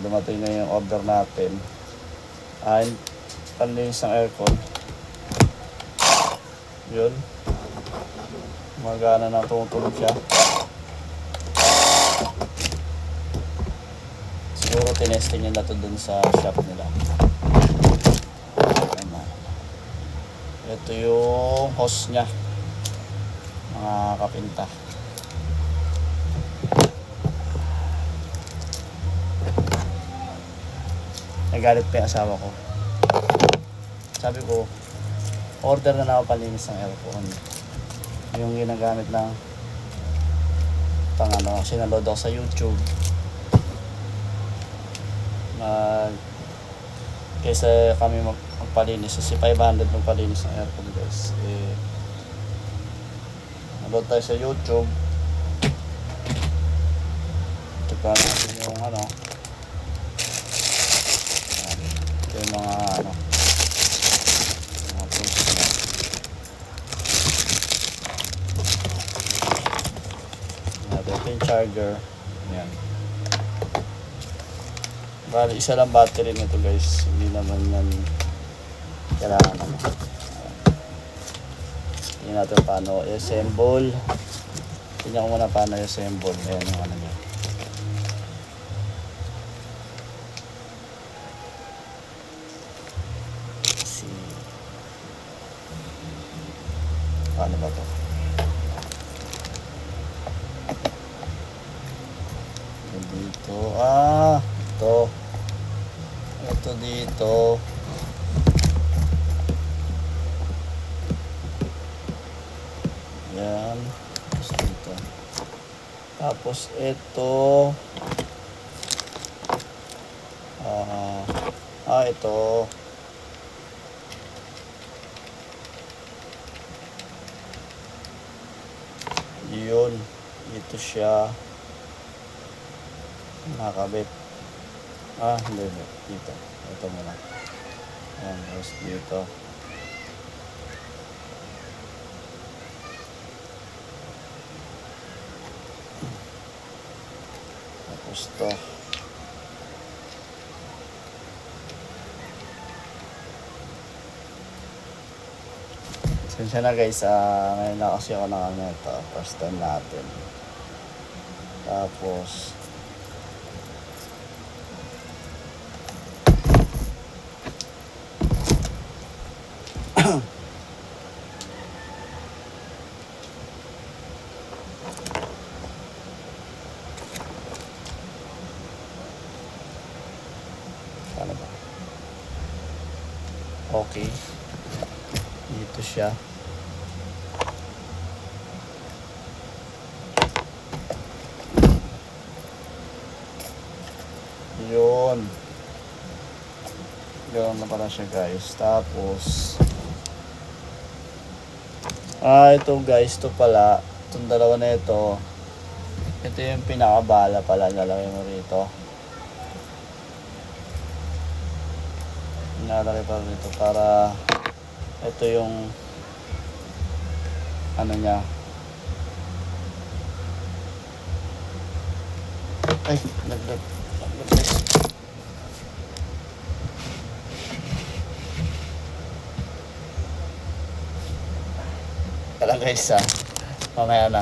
Dumating na yung order natin. Panlinis ng aircon. Yun. Magana na tumutulog siya. Siguro tinesting nila to dun sa shop nila. Ito yung hose nya, mga kapinta. Nagalit pa yung asawa ko. Sabi ko, order na ako palinis ng aircon. Yung ginagamit lang pang sinaload ako sa YouTube. Kaysa kami magpalinis, kasi 500 magpalinis ng aircon, guys. Naload tayo sa YouTube. Tsaka natin yung yung mga tools na. Ito yung charger. Yan. Bali, isa lang battery nito, guys. Hindi naman yan kailangan Tingnan natin paano i-assemble. Tingnan ko muna paano i-assemble. Ayan yung niya. Paano ba ito? Dito. Ito dito. Yan. Tapos dito. Tapos ito. Ito. Yun. Ito siya. Nakakabit. Hindi. Dito. Ito muna. Ayan. Tapos dito. Tapos to. Sensya na, guys. Ngayon na kasi ako ito. First time natin. Tapos paano ba? Okay. Dito siya. Yun. Ganoon na pala siya, guys. Tapos ito, guys. Ito pala. Itong dalawa na ito. Ito yung pinakabala pala. Nalagay mo rito. Nalagay pa rito para ito yung niya. Ay, naglag. Kala, guys, mamaya na.